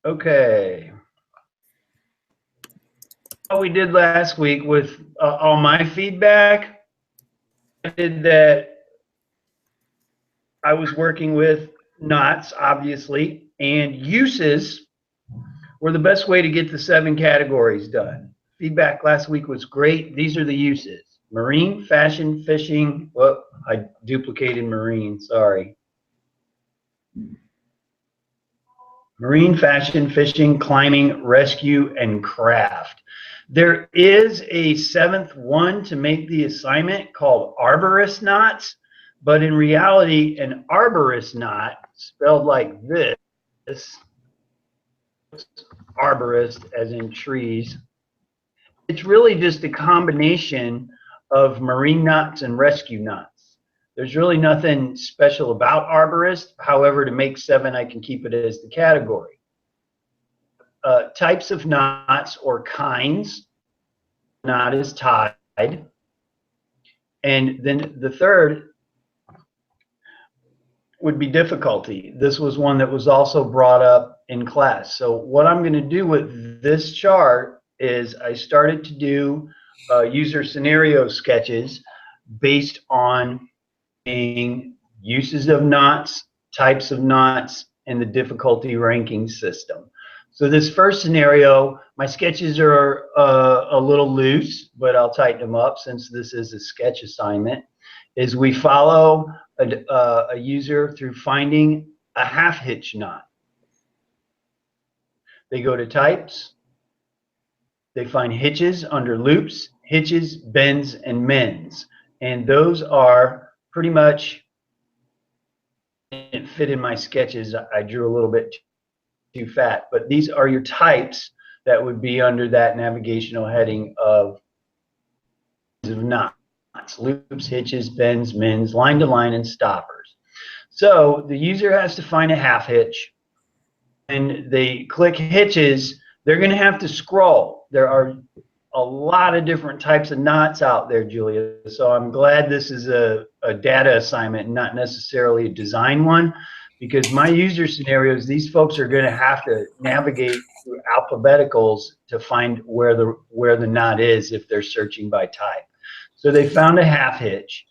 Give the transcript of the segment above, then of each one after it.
Okay. What we did last week with all my feedback, I did that I was working with knots, obviously, and uses were the best way to get the 7 categories done. Feedback last week was great. These are the uses: marine, fashion, fishing. Well, I duplicated marine, sorry. Marine, fashion, fishing, climbing, rescue, and craft. There is a 7th one to make the assignment called arborist knots, but in reality, an arborist knot, spelled like this, arborist as in trees, it's really just a combination of marine knots and rescue knots. There's really nothing special about arborist. However, to make 7, I can keep it as the category. Types of knots or kinds. Knot is tied. And then the third would be difficulty. This was one that was also brought up in class. So what I'm going to do with this chart is I started to do user scenario sketches based on uses of knots, types of knots, and the difficulty ranking system. So this first scenario, my sketches are a little loose, but I'll tighten them up since this is a sketch assignment, is we follow a user through finding a half hitch knot. They go to types, they find hitches under loops, hitches, bends, and mends. And those are pretty much, didn't fit in my sketches. I drew a little bit too fat, but these are your types that would be under that navigational heading of knots, loops, hitches, bends, mends, line to line, and stoppers. So the user has to find a half hitch, and they click hitches. They're going to have to scroll. There are a lot of different types of knots out there, Julia. So I'm glad this is a data assignment and not necessarily a design one, because my user scenarios, these folks are going to have to navigate through alphabeticals to find where the knot is if they're searching by type. So they found a half hitch.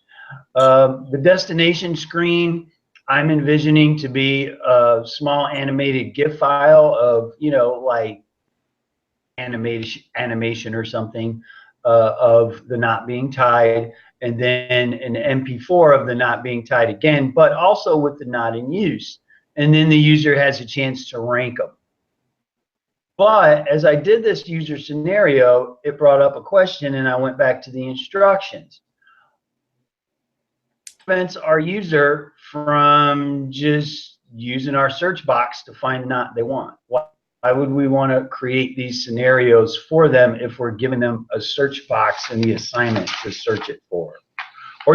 The destination screen, I'm envisioning to be a small animated GIF file of, you know, like animation or something of the knot being tied, and then an MP4 of the knot being tied again, but also with the knot in use. And then the user has a chance to rank them. But as I did this user scenario, it brought up a question, and I went back to the instructions. Prevents our user from just using our search box to find the knot they want. Why would we want to create these scenarios for them if we're giving them a search box in the assignment to search it for? Or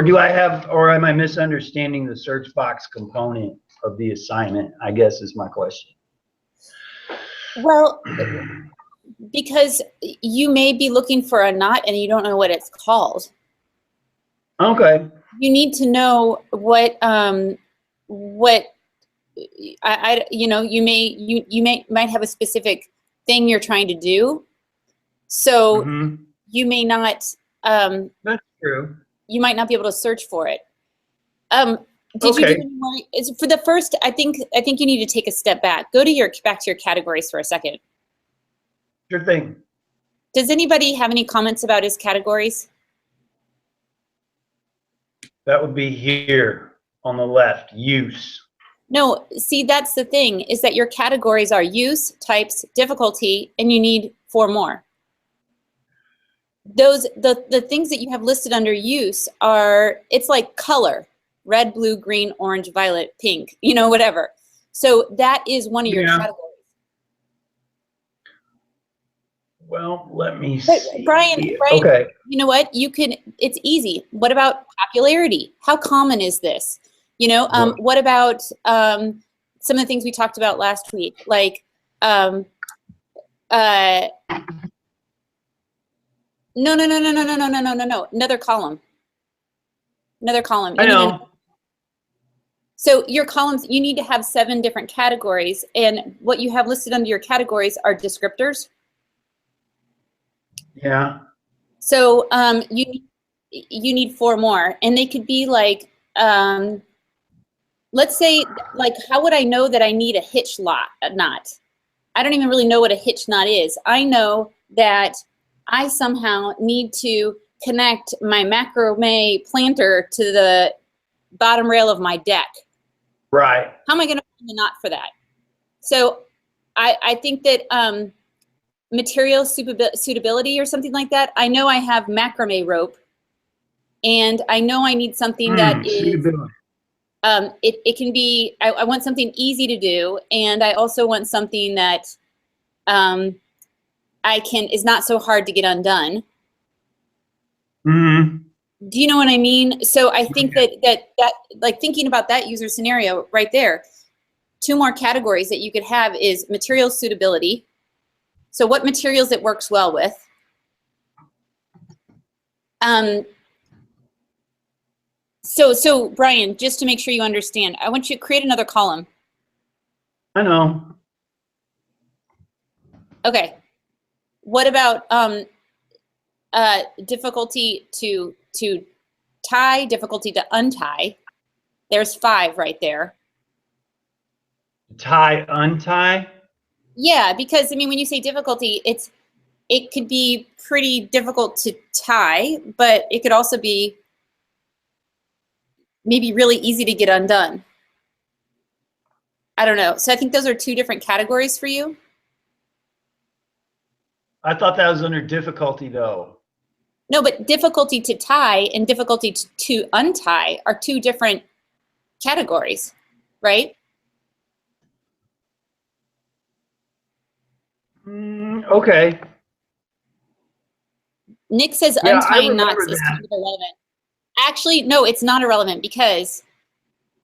am I misunderstanding the search box component of the assignment, I guess is my question. Well, because you may be looking for a knot and you don't know what it's called. Okay. You need to know what you know, you might have a specific thing you're trying to do, so you may not. That's true. You might not be able to search for it. Did you do any more? For the first, I think you need to take a step back. Go to back to your categories for a second. Sure thing. Does anybody have any comments about his categories? That would be here on the left, use. No, see, that's the thing, is that your categories are use, types, difficulty, and you need 4 more. The things that you have listed under use are, it's like color, red, blue, green, orange, violet, pink, you know, whatever. So that is one of your categories. Well, let me see. Brian, okay. You know what? It's easy. What about popularity? How common is this? You know, what about some of the things we talked about last week, like no, another column. I know. So your columns, you need to have 7 different categories, and what you have listed under your categories are descriptors. Yeah. So you need 4 more, and they could be like, let's say, like, how would I know that I need a hitch knot? I don't even really know what a hitch knot is. I know that I somehow need to connect my macrame planter to the bottom rail of my deck. Right. How am I going to find the knot for that? So I think that material suitability or something like that, I know I have macrame rope, and I know I need something that is, Suitability. it can be, I want something easy to do, and I also want something that is not so hard to get undone. Mm-hmm. Do you know what I mean? So I think that like, thinking about that user scenario right there, 2 more categories that you could have is material suitability. So what materials it works well with. So Brian, just to make sure you understand, I want you to create another column. I know. Okay. What about difficulty to tie, difficulty to untie? There's 5 right there. Tie, untie. Yeah, because I mean, when you say difficulty, it could be pretty difficult to tie, but it could also be maybe really easy to get undone. I don't know. So I think those are 2 different categories for you. I thought that was under difficulty, though. No, but difficulty to tie and difficulty to untie are 2 different categories, right? Okay. Nick says Yeah, I untying knots remember is that. kind of irrelevant. Actually, no, it's not irrelevant, because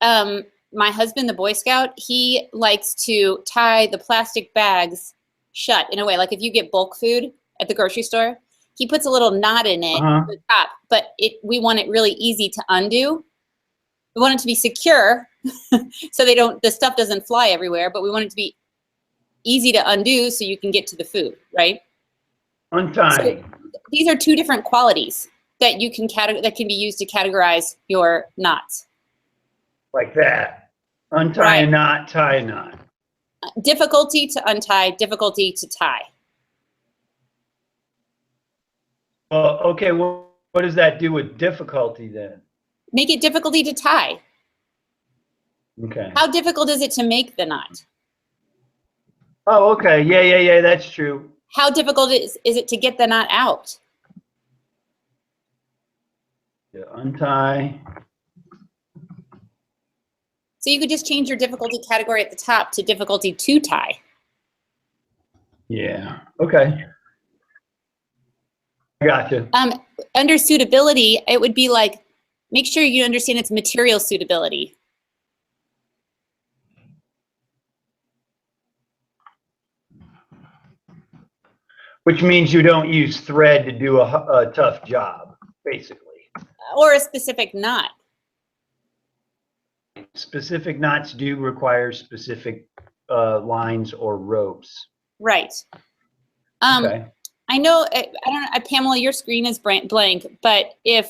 my husband, the Boy Scout, he likes to tie the plastic bags shut in a way. Like if you get bulk food at the grocery store, he puts a little knot in it at the top, but we want it really easy to undo. We want it to be secure so the stuff doesn't fly everywhere, but we want it to be easy to undo so you can get to the food, right? Untying. So these are 2 different qualities that you can that can be used to categorize your knots. Like that. Untie Right. a knot, tie a knot. Difficulty to untie, difficulty to tie. Well, okay, well, what does that do with difficulty then? Make it difficulty to tie. Okay. How difficult is it to make the knot? Oh, okay. Yeah, that's true. How difficult is it to get the knot out? Yeah, untie. So you could just change your difficulty category at the top to difficulty to tie. Yeah. Okay. I gotcha. Under suitability, it would be like, make sure you understand it's material suitability. Which means you don't use thread to do a tough job, basically. Or a specific knot. Specific knots do require specific lines or ropes. Right. Okay. I know, I don't know, Pamela, your screen is blank, but if,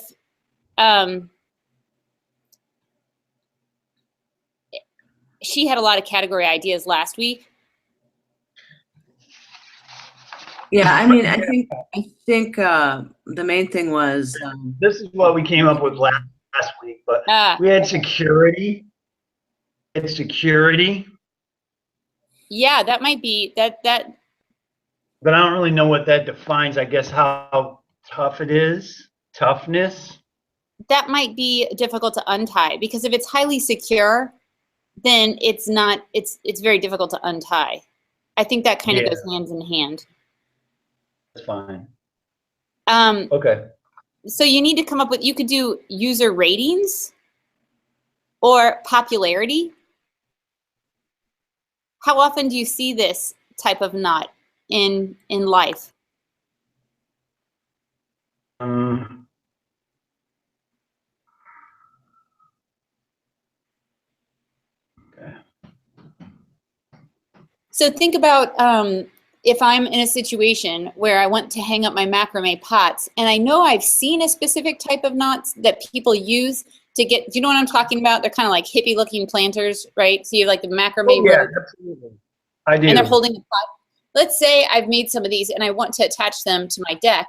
she had a lot of category ideas last week. Yeah, I mean, I think the main thing was this is what we came up with last week, but we had security. It's security. Yeah, that might be that. But I don't really know what that defines. I guess how tough it is. Toughness. That might be difficult to untie, because if it's highly secure, then it's not. It's very difficult to untie. I think that kind of goes hands in hand. That's fine. Okay. So you need to come up with. You could do user ratings or popularity. How often do you see this type of knot in life? So think about if I'm in a situation where I want to hang up my macrame pots, and I know I've seen a specific type of knots that people use to get, do you know what I'm talking about? They're kind of like hippie looking planters, right? So you have like the macrame Oh, yeah, rope, absolutely. I do. and they're holding a pot. Let's say I've made some of these and I want to attach them to my deck.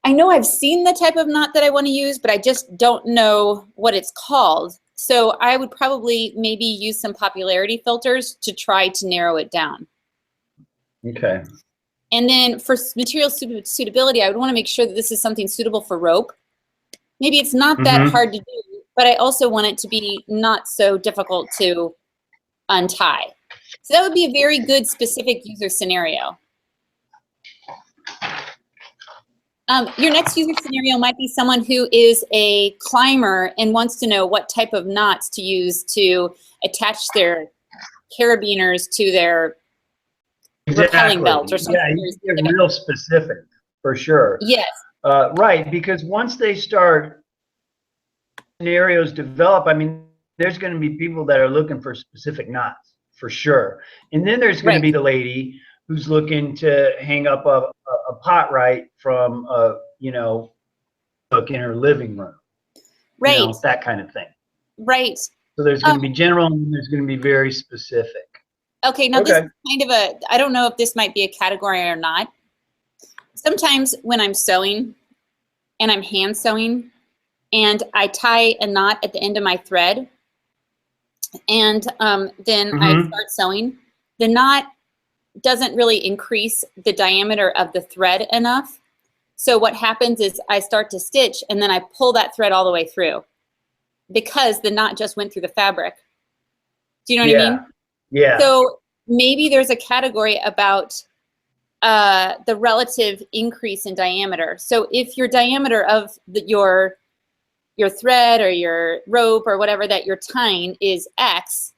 I know I've seen the type of knot that I want to use, but I just don't know what it's called. So I would probably maybe use some popularity filters to try to narrow it down. Okay. And then for material suitability, I would want to make sure that this is something suitable for rope. Maybe it's not that hard to do, but I also want it to be not so difficult to untie. So that would be a very good specific user scenario. Your next user scenario might be someone who is a climber and wants to know what type of knots to use to attach their carabiners to their rappelling belt or something. Yeah, you can get real specific for sure. Yes. Right, because once they start scenarios develop, I mean, there's going to be people that are looking for specific knots for sure, and then there's going to be the lady who's looking to hang up a pot right from you know, hook in her living room, right, you know, that kind of thing. Right. So there's going to be general and there's going to be very specific. Okay, now this is kind of a, I don't know if this might be a category or not. Sometimes when I'm sewing and I'm hand sewing and I tie a knot at the end of my thread and then I start sewing, the knot doesn't really increase the diameter of the thread enough. So what happens is I start to stitch and then I pull that thread all the way through because the knot just went through the fabric. Do you know what I mean? Yeah. So maybe there's a category about the relative increase in diameter. So if your diameter of your thread or your rope or whatever that you're tying is X,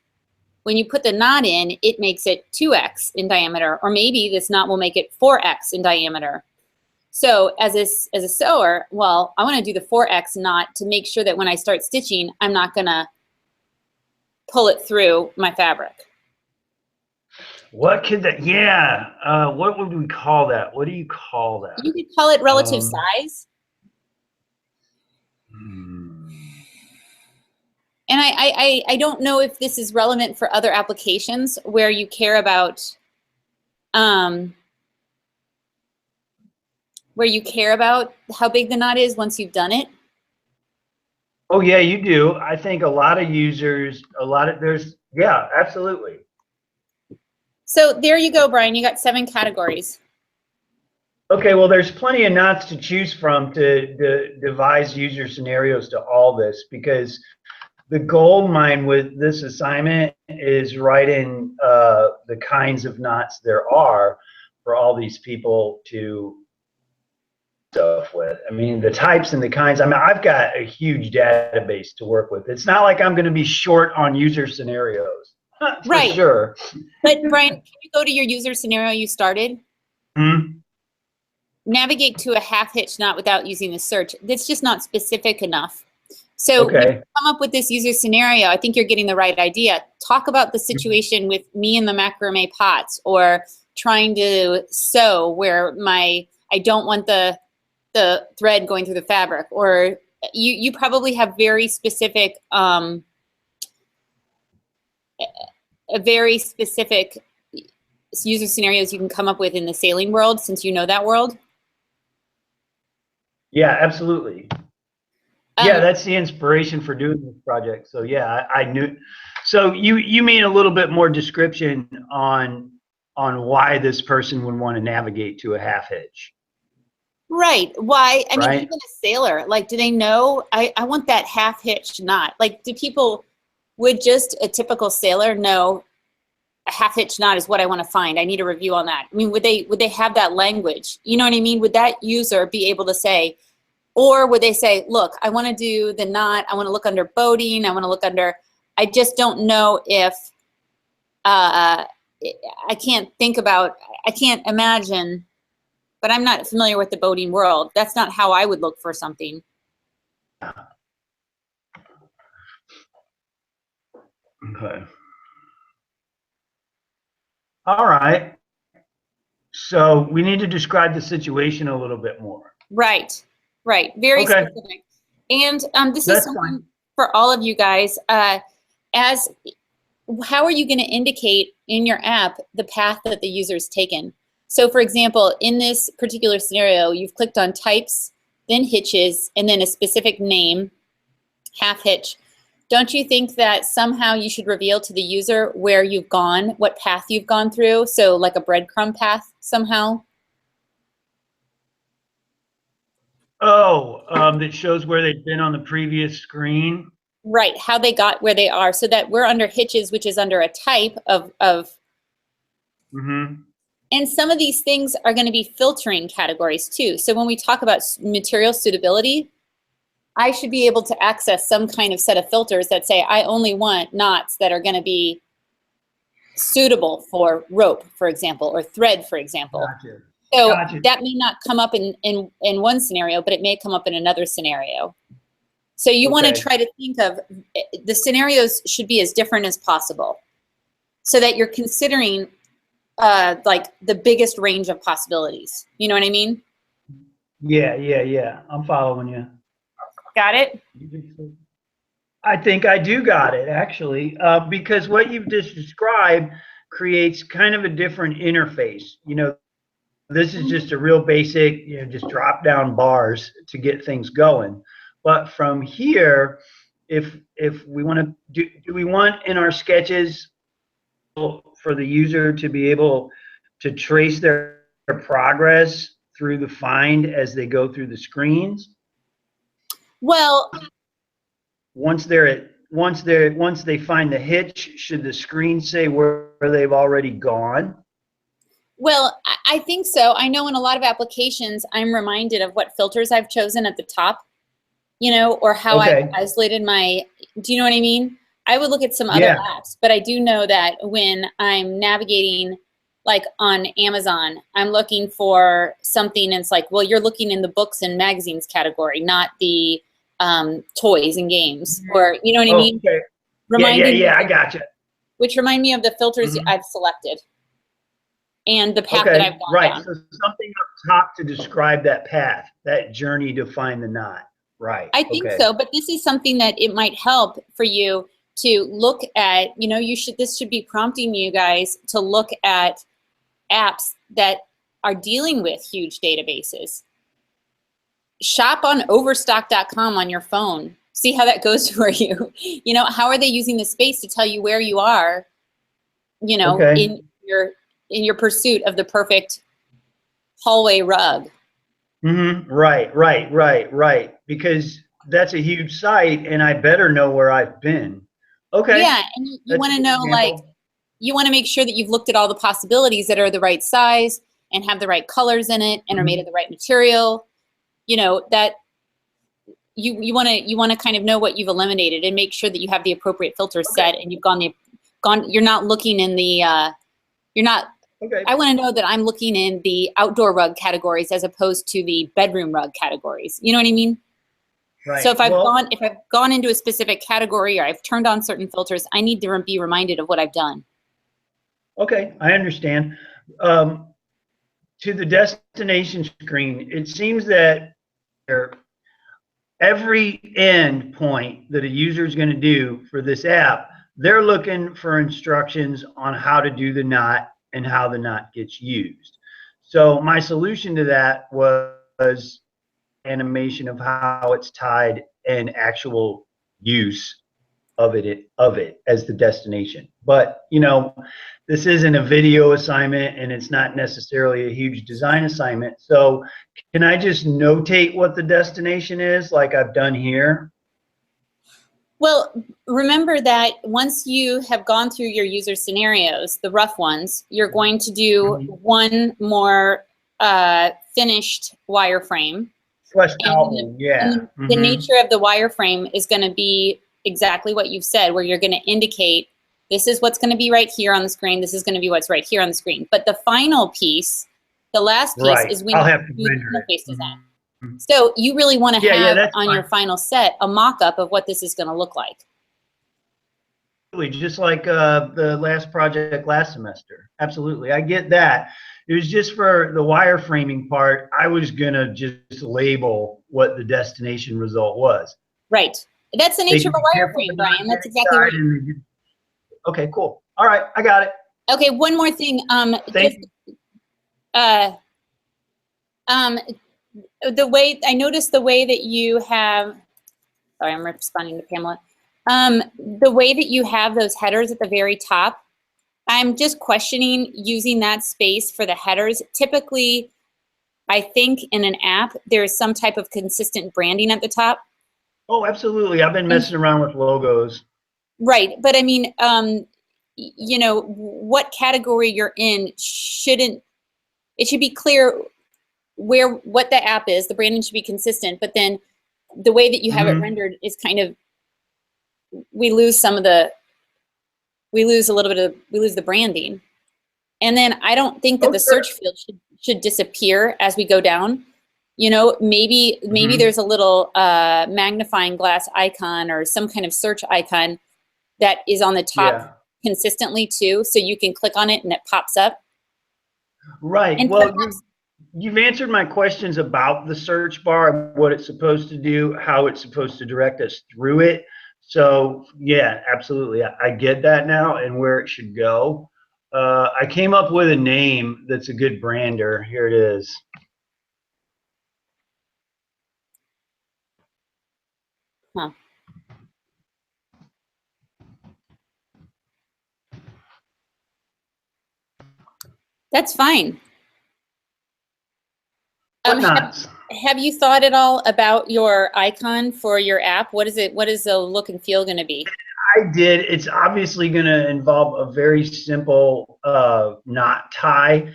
when you put the knot in, it makes it 2X in diameter, or maybe this knot will make it 4X in diameter. So as a sewer, well, I want to do the 4X knot to make sure that when I start stitching, I'm not going to pull it through my fabric. What could that, yeah, what would we call that? What do you call that? You could call it relative size. And I don't know if this is relevant for other applications where you care about how big the knot is once you've done it. Oh yeah, you do. I think a lot of users, yeah, absolutely. So there you go, Brian. You got 7 categories. Okay, well, there's plenty of knots to choose from to devise user scenarios to all this, because the gold mine with this assignment is writing the kinds of knots there are for all these people to stuff with. I mean, the types and the kinds. I mean, I've got a huge database to work with. It's not like I'm going to be short on user scenarios. For sure. But Brian, can you go to your user scenario you started? Navigate to a half hitch knot without using the search. That's just not specific enough. So when you come up with this user scenario, I think you're getting the right idea. Talk about the situation with me and the macrame pots, or trying to sew where I don't want the thread going through the fabric, or you probably have very specific user scenarios you can come up with in the sailing world, since you know that world. Yeah, absolutely. Yeah, that's the inspiration for doing this project. So yeah, I knew. So you mean a little bit more description on why this person would want to navigate to a half hitch? Right. Why? I mean, even a sailor, like, do they know, I want that half hitch knot? Like, would just a typical sailor know a half hitch knot is what I want to find? I need a review on that. I mean, would they have that language? You know what I mean? Would that user be able to say, or would they say, look, I want to do the knot, I want to look under boating, I want to look under, I just don't know if, I can't imagine, but I'm not familiar with the boating world. That's not how I would look for something. Okay. All right. So we need to describe the situation a little bit more. Right, right. Very Okay. specific. And this is That's something fine. for all of you guys. As how are you going to indicate in your app the path that the user has taken? So for example, in this particular scenario, you've clicked on types, then hitches, and then a specific name, half hitch. Don't you think that somehow you should reveal to the user where you've gone, what path you've gone through? So like a breadcrumb path somehow? Oh, that shows where they've been on the previous screen. Right, how they got where they are, so that we're under hitches, which is under a type of Mm-hmm. and some of these things are going to be filtering categories too. So when we talk about material suitability, I should be able to access some kind of set of filters that say I only want knots that are going to be suitable for rope, for example, or thread, for example. Gotcha. So Gotcha. that may not come up in one scenario, but it may come up in another scenario. So you want to Okay. try to think of the scenarios should be as different as possible so that you're considering like the biggest range of possibilities. You know what I mean? Yeah. I'm following you. Got it? I think I do got it, actually, because what you've just described creates kind of a different interface. This is just a real basic, just drop down bars to get things going. But from here, if we want to do we want in our sketches for the user to be able to trace their progress through the find as they go through the screens? Well, Once they find the hitch, should the screen say where they've already gone? well, I think so. I know in a lot of applications, I'm reminded of what filters I've chosen at the top, or how Okay. I've isolated do you know what I mean? I would look at some other Yeah. apps, but I do know that when I'm navigating, like on Amazon, I'm looking for something and it's like, well, you're looking in the books and magazines category, not the toys and games, or you know what I mean? Okay. Reminding Yeah. me, I gotcha. which remind me of the filters Mhm. I've selected and the path that Okay. I've gone Right. down. So something up top to describe that path, that journey to find the knot. Right. I think Okay. so, but this is something that it might help for you to look at, this should be prompting you guys to look at apps that are dealing with huge databases. Shop on overstock.com on your phone. See how that goes for you. How are they using the space to tell you where you are, Okay. in your pursuit of the perfect hallway rug. Mm-hmm. Right. Because that's a huge site, and I better know where I've been. Okay. Yeah, and you That's want a to good know, like, example. you want to make sure that you've looked at all the possibilities that are the right size and have the right colors in it and are made of the right material. That you want to kind of know what you've eliminated and make sure that you have the appropriate filters set and you've gone. You're not looking in the. You're not. Okay. I want to know that I'm looking in the outdoor rug categories as opposed to the bedroom rug categories. You know what I mean? Right. So if I've Well, gone into a specific category or I've turned on certain filters, I need to be reminded of what I've done. okay, I understand. To the destination screen, it seems that every end point that a user is going to do for this app, they're looking for instructions on how to do the knot and how the knot gets used. So my solution to that was animation of how it's tied and actual use of it as the destination. But this isn't a video assignment and it's not necessarily a huge design assignment. So can I just notate what the destination is like I've done here? Well, remember that once you have gone through your user scenarios, the rough ones, you're going to do one more finished wireframe. Fleshed out And, one, yeah. and the nature of the wireframe is going to be exactly what you've said, where you're going to indicate this is what's going to be right here on the screen. This is going to be what's right here on the screen. But the final piece, the last piece, Right. is when I'll you have to do the render it. interface design. So you really want to have that's on fine. your final set a mock-up of what this is going to look like. just like the last project last semester. Absolutely, I get that. It was just for the wireframing part. I was gonna just label what the destination result was. Right. That's the They nature of can be a careful wireframe, to not Brian. get That's exactly right. inside and they get- Okay, cool. All right, I got it. Okay, one more thing. Thank you. The way I noticed the way that you have, sorry, I'm responding to Pamela. The way that you have those headers at the very top, I'm just questioning using that space for the headers. Typically, I think in an app, there is some type of consistent branding at the top. Oh, absolutely. I've been messing around with logos. Right, but I mean, you know, what category you're in shouldn't, it should be clear what the app is. The branding should be consistent, but then the way that you have it rendered is kind of, we lose a little bit of, we lose the branding. And then I don't think that the search field should disappear as we go down. You know, maybe there's a little magnifying glass icon or some kind of search icon that is on the top consistently too, so you can click on it and it pops up. Right. And Well, you've answered my questions about the search bar, what it's supposed to do, how it's supposed to direct us through it. So yeah, absolutely. I get that now and where it should go. I came up with a name that's a good brander. Here it is. Huh. That's fine. Have you thought at all about your icon for your app? What is it? What is the look and feel going to be? I did. It's obviously going to involve a very simple knot tie.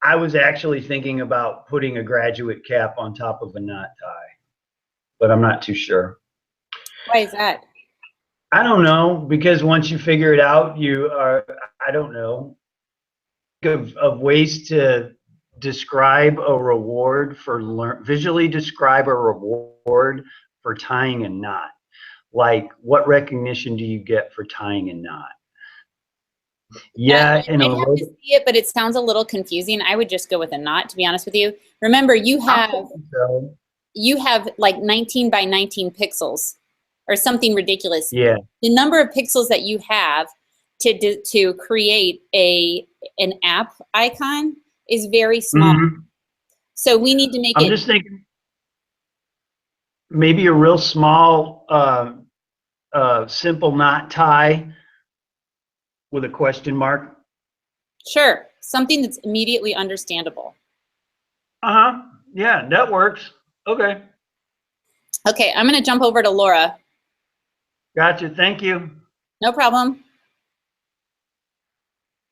I was actually thinking about putting a graduate cap on top of a knot tie, but I'm not too sure. Why is that? I don't know, because once you figure it out, you are, I don't know, of ways to describe a reward for visually describe a reward for tying a knot. Like, what recognition do you get for tying a knot? Yeah, I'd have to see it, but it sounds a little confusing. I would just go with a knot, to be honest with you. Remember, you have like 19 by 19 pixels or something ridiculous. Yeah. The number of pixels that you have to create an app icon is very small. So we need to make I'm just thinking maybe a real small, simple knot tie with a question mark. Sure, something that's immediately understandable. Yeah, that works. Okay. Okay, I'm going to jump over to Laura. Gotcha. Thank you. No problem.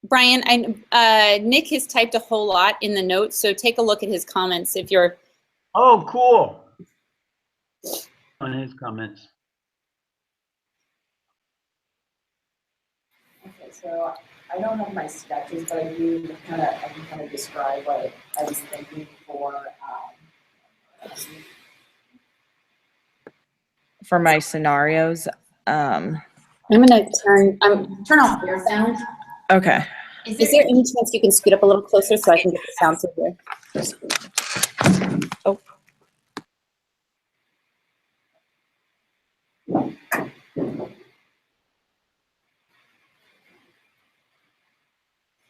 Brian, Nick has typed a whole lot in the notes, so take a look at his comments if you're. Oh, cool. On his comments. Okay, so I don't have my sketches, but I can kind of describe what I was thinking for my scenarios. I'm gonna turn off your sound. Okay. Is there any chance you can scoot up a little closer so I can get the sound to here? Oh.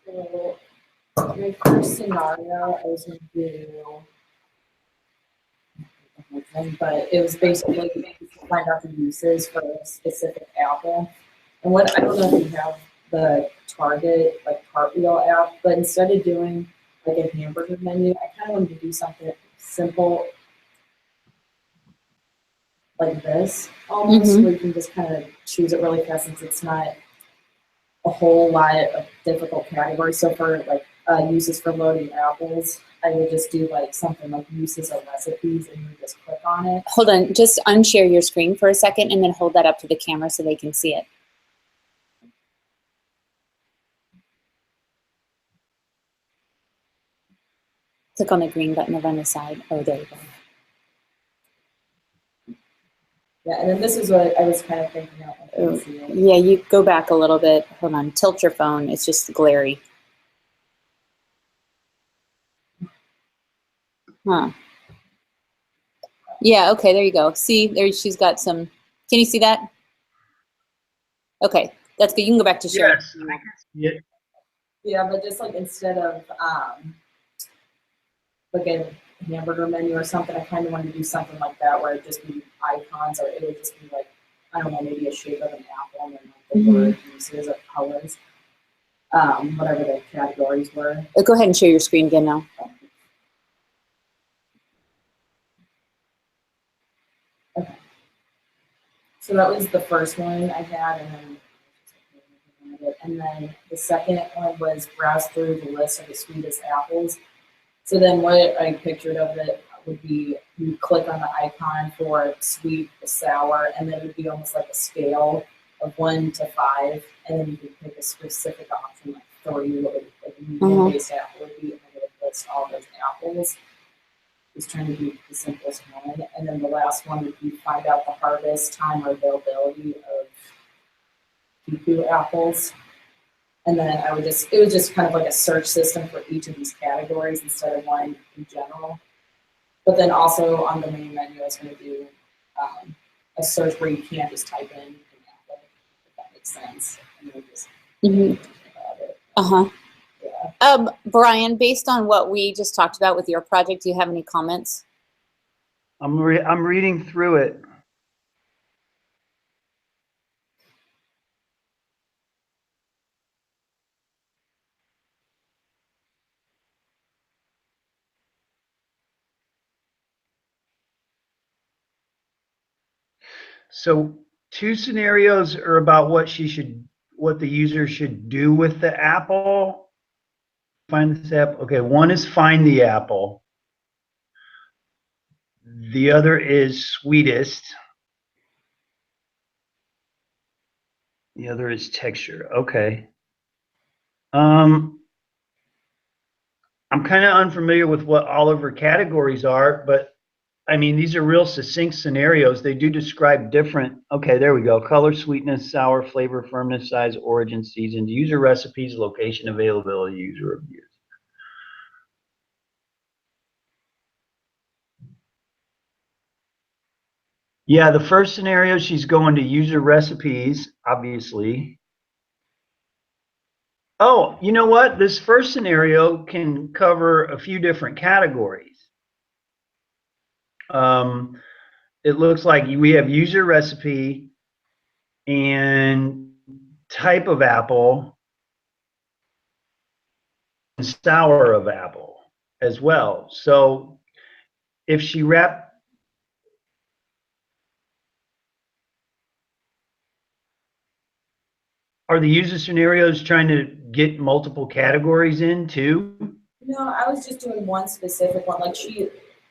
So my first scenario, I was going to do, but it was basically to find out the uses for a specific apple. And what, I don't know if you have the Target, like Cartwheel app, but instead of doing like a hamburger menu, I kind of wanted to do something simple like this, almost, where you can just kind of choose it really fast since it's not a whole lot of difficult categories. So for like uses for loading apples, I would just do like something like uses of recipes and you would just click on it. Hold on, just unshare your screen for a second and then hold that up to the camera so they can see it. Click on the green button over on the side. Oh, there you go. Yeah, and then this is what I was kind of thinking out. Yeah, you go back a little bit. Hold on, tilt your phone. It's just glary. Huh. Yeah, okay, there you go. See, there she's got some, can you see that? Okay, that's good. You can go back to sharing. Yes. Yeah. Yeah, but just like instead of like a hamburger menu or something, I kind of wanted to do something like that where it'd just be icons, or it would just be like, I don't know, maybe a shape of an apple and then like the word uses of colors, whatever the categories were. Go ahead and share your screen again now. Okay. So that was the first one I had, and then the second one was browse through the list of the sweetest apples. So then what I pictured of it would be you click on the icon for sweet, sour, and then it would be almost like a scale of 1 to 5, and then you could pick a specific option like 3, what would like a medium-based apple would be, and then it would list all those apples. Just trying to do the simplest one. And then the last one would be find out the harvest time or availability of Kiku apples. And then I would just, it was just kind of like a search system for each of these categories instead of one in general. But then also on the main menu, I was going to do a search where you can't just type in an apple, if that makes sense. And then just about it. Uh-huh. Yeah. Brian, based on what we just talked about with your project, do you have any comments? I'm reading through it. So 2 scenarios are about what the user should do with the apple. Find this apple. Okay, one is find the apple. The other is sweetest. The other is texture. Okay. I'm kind of unfamiliar with what all of her categories are, but I mean, these are real succinct scenarios. They do describe different, okay, there we go. Color, sweetness, sour, flavor, firmness, size, origin, seasoned, user recipes, location, availability, user reviews. Yeah, the first scenario, she's going to user recipes, obviously. Oh, you know what? This first scenario can cover a few different categories. It looks like we have user recipe and type of apple and sour of apple as well. So if she are the user scenarios trying to get multiple categories in too? No, I was just doing one specific one. Like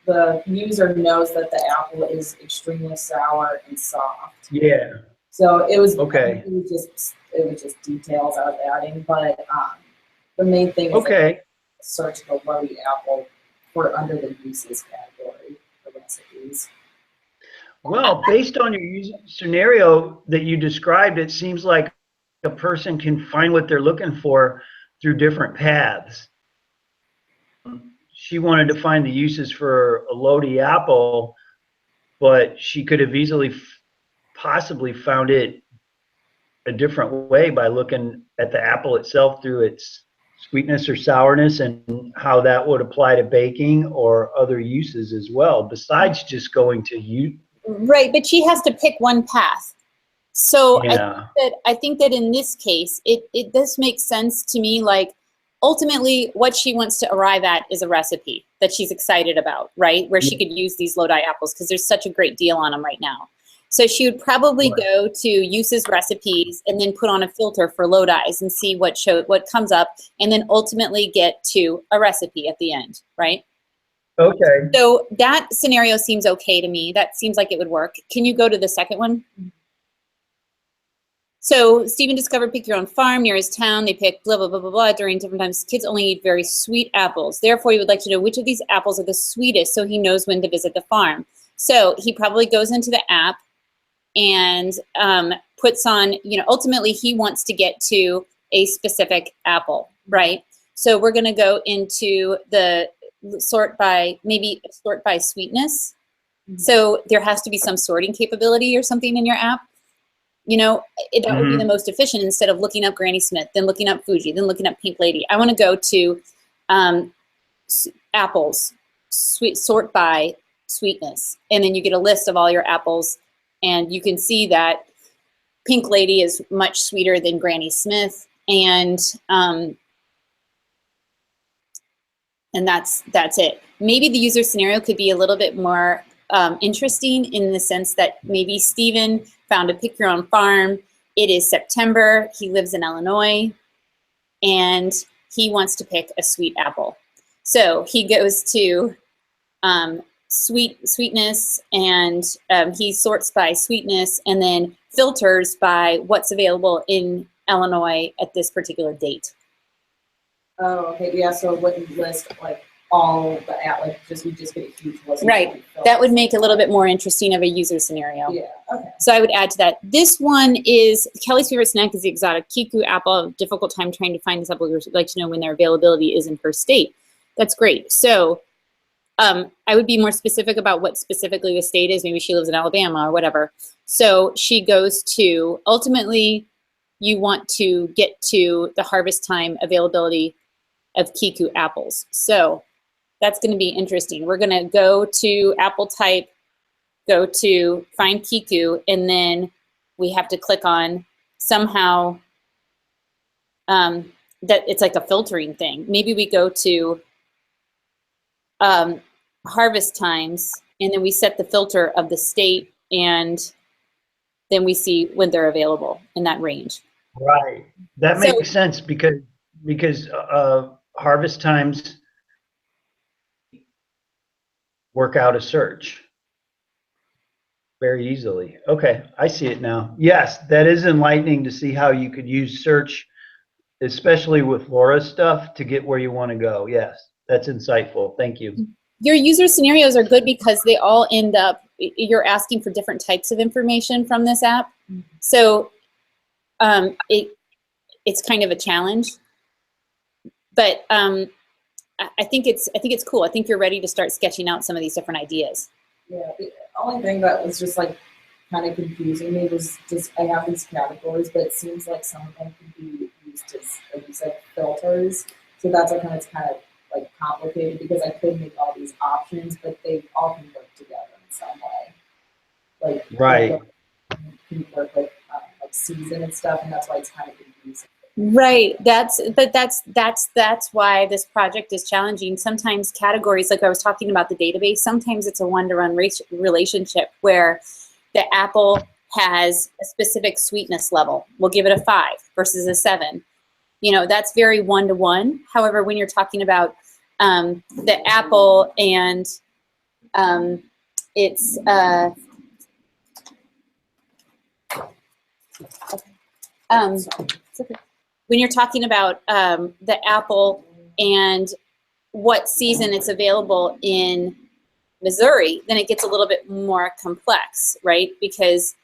the user knows that the apple is extremely sour and soft. Yeah. So it was okay. It was just details I was adding, but the main thing is okay. Search the Lodi apple for under the uses category for recipes. Well, based on your user scenario that you described, it seems like a person can find what they're looking for through different paths. She wanted to find the uses for a Lodi apple, but she could have easily possibly found it a different way by looking at the apple itself through its sweetness or sourness and how that would apply to baking or other uses as well, besides just going to you. Right, but she has to pick one path. So yeah. I think that in this case, it does make sense to me, like ultimately what she wants to arrive at is a recipe that she's excited about, right? Where she could use these Lodi apples because there's such a great deal on them right now. So she would probably go to uses recipes and then put on a filter for Lodi's and see what comes up, and then ultimately get to a recipe at the end, right? Okay. So that scenario seems okay to me. That seems like it would work. Can you go to the second one? So Stephen discovered pick your own farm near his town. They pick blah, blah, blah, blah, blah during different times. Kids only eat very sweet apples. Therefore, he would like to know which of these apples are the sweetest so he knows when to visit the farm. So he probably goes into the app and puts on, ultimately he wants to get to a specific apple, right? So we're going to go into the sort by sweetness. So there has to be some sorting capability or something in your app. That would be the most efficient, instead of looking up Granny Smith, then looking up Fuji, then looking up Pink Lady. I want to go to apples, sort by sweetness. And then you get a list of all your apples, and you can see that Pink Lady is much sweeter than Granny Smith. And that's it. Maybe the user scenario could be a little bit more interesting, in the sense that maybe Steven found a pick your own farm. It is September. He lives in Illinois, and he wants to pick a sweet apple. So he goes to sweetness, and he sorts by sweetness, and then filters by what's available in Illinois at this particular date. Oh, okay, yeah. So it wouldn't list like all the we just get a huge list. Right. That would make it a little bit more interesting of a user scenario. Yeah. Okay. So I would add to that. This one is Kelly's favorite snack is the exotic Kiku apple. Difficult time trying to find this apple. Would like to know when their availability is in her state. That's great. So I would be more specific about what specifically the state is. Maybe she lives in Alabama or whatever. So she goes to, ultimately, you want to get to the harvest time availability of Kiku apples. So that's going to be interesting. We're going to go to apple type, go to find Kiku, and then we have to click on somehow that it's like a filtering thing. Maybe we go to harvest times, and then we set the filter of the state, and then we see when they're available in that range. Right. That makes sense, because harvest times work out a search very easily. Okay, I see it now. Yes, that is enlightening to see how you could use search, especially with Laura's stuff, to get where you want to go. Yes, that's insightful. Thank you. Your user scenarios are good because they all end up, you're asking for different types of information from this app. So it's kind of a challenge, but I think it's cool. I think you're ready to start sketching out some of these different ideas. Yeah, the only thing that was just like kind of confusing me was just I have these categories, but it seems like some of them can be used as, like you said, filters. So that's kind of like complicated, because I could make all these options, but they all can work together in some way. Like Right. Can work like season and stuff, and that's why it's kind of confusing. Right. That's why this project is challenging. Sometimes categories, like I was talking about the database, sometimes it's a one-to-one relationship where the apple has a specific sweetness level. We'll give it a 5 versus a 7. That's very one-to-one. However, when you're talking about the apple and it's when you're talking about the apple and what season it's available in Missouri, then it gets a little bit more complex, right? Because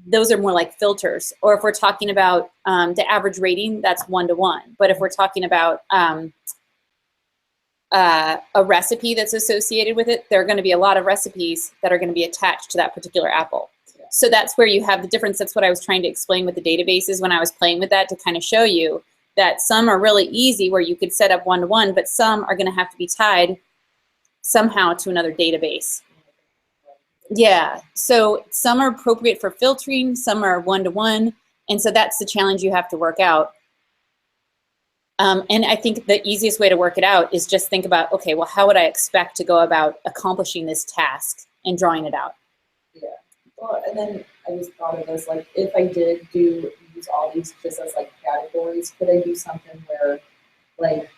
those are more like filters. Or if we're talking about the average rating, that's 1-to-1. But if we're talking about a recipe that's associated with it, there are going to be a lot of recipes that are going to be attached to that particular apple. So that's where you have the difference. That's what I was trying to explain with the databases when I was playing with that, to kind of show you that some are really easy where you could set up 1-to-1, but some are going to have to be tied somehow to another database. Yeah, so some are appropriate for filtering, some are 1-to-1, and so that's the challenge you have to work out. And I think the easiest way to work it out is just think about, okay, well, how would I expect to go about accomplishing this task and drawing it out? Yeah. Well, and then I just thought of this, like, if I did use all these just as like categories, could I do something where, like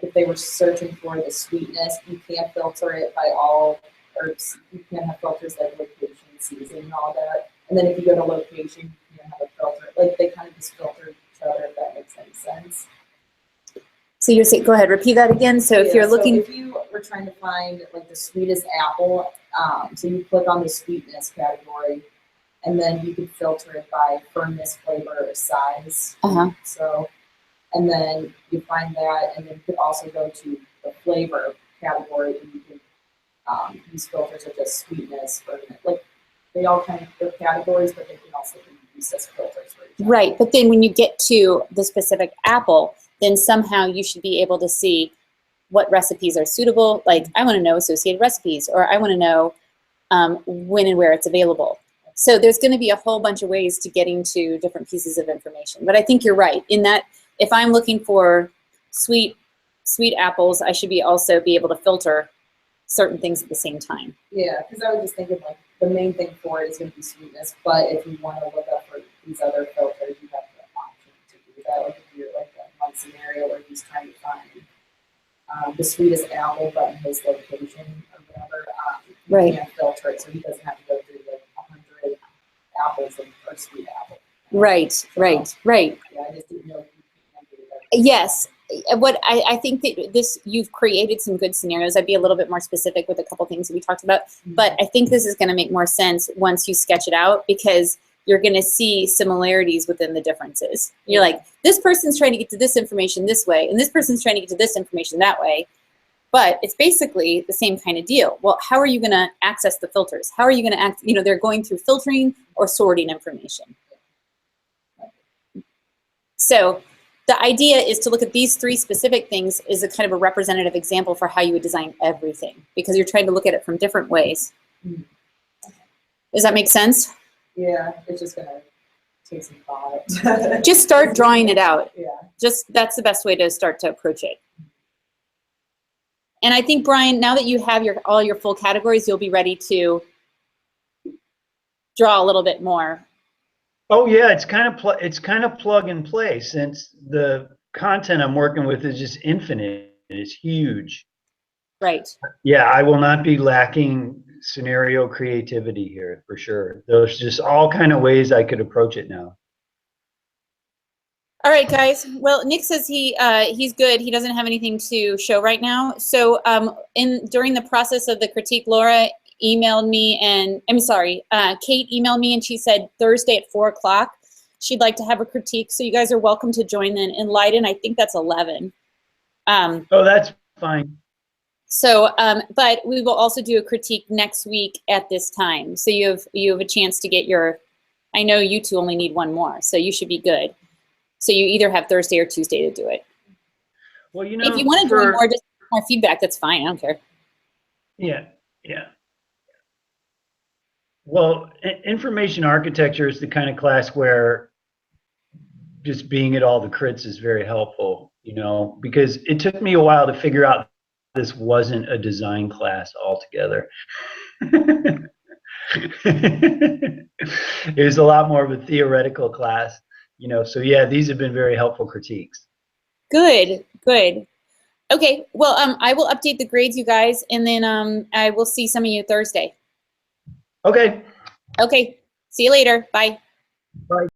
if they were searching for the sweetness, you can't filter it by all, or you can't have filters like location, season, and all that. And then if you go to location, you can't have a filter. Like, they kind of just filter each other, if that makes any sense. So you're saying, go ahead, repeat that again. So if you're looking, if you were trying to find like the sweetest apple So you click on the sweetness category, and then you can filter it by firmness, flavor, or size. So, and then you find that, and then you could also go to the flavor category, and you can use filters such as sweetness, firmness. Like they all kind of they're categories, but they can also be used as filters for each other. Right, but then when you get to the specific apple, then somehow you should be able to see what recipes are suitable. Like I want to know associated recipes, or I want to know when and where it's available. So there's going to be a whole bunch of ways to getting to different pieces of information. But I think you're right in that if I'm looking for sweet apples, I should also be able to filter certain things at the same time. Yeah, because I was just thinking like the main thing for it is going to be sweetness, but if you want to look up for these other filters, you have the option to do that. Like if you're like that one scenario where he's trying to find the sweetest apple, but in his location or whatever, you can't filter it, so he doesn't have to go through like 100 apples or sweet apple. Right. Yeah, I just didn't know if you can do that. Yes. What I think that you've created some good scenarios. I'd be a little bit more specific with a couple things that we talked about, but I think this is going to make more sense once you sketch it out, because you're going to see similarities within the differences. You're like, this person's trying to get to this information this way, and this person's trying to get to this information that way, but it's basically the same kind of deal. Well, how are you going to access the filters? How are you going to they're going through filtering or sorting information. So the idea is to look at these three specific things as a kind of a representative example for how you would design everything, because you're trying to look at it from different ways. Does that make sense? Yeah, it's just gonna take some thought. Just start drawing it out. Yeah. That's the best way to start to approach it. And I think, Brian, now that you have all your full categories, you'll be ready to draw a little bit more. Oh yeah, it's kind of plug and play, since the content I'm working with is just infinite. It's huge. Right. Yeah, I will not be lacking scenario creativity here for sure. There's just all kind of ways I could approach it now. All right, guys. Well, Nick says he's good. He doesn't have anything to show right now. So during the process of the critique, Laura emailed me, and Kate emailed me, and she said Thursday at 4 o'clock she'd like to have a critique. So you guys are welcome to join in Leiden. I think that's 11. Oh, that's fine. So, but we will also do a critique next week at this time. So you have a chance to get your. I know you two only need one more, so you should be good. So you either have Thursday or Tuesday to do it. Well, you know, if you want to do more, just more feedback, that's fine. I don't care. Yeah. Well, information architecture is the kind of class where just being at all the crits is very helpful, because it took me a while to figure out this wasn't a design class altogether. It was a lot more of a theoretical class, so yeah, these have been very helpful critiques. Good. Okay, well, I will update the grades, you guys, and then I will see some of you Thursday. Okay. Okay, see you later. Bye. Bye.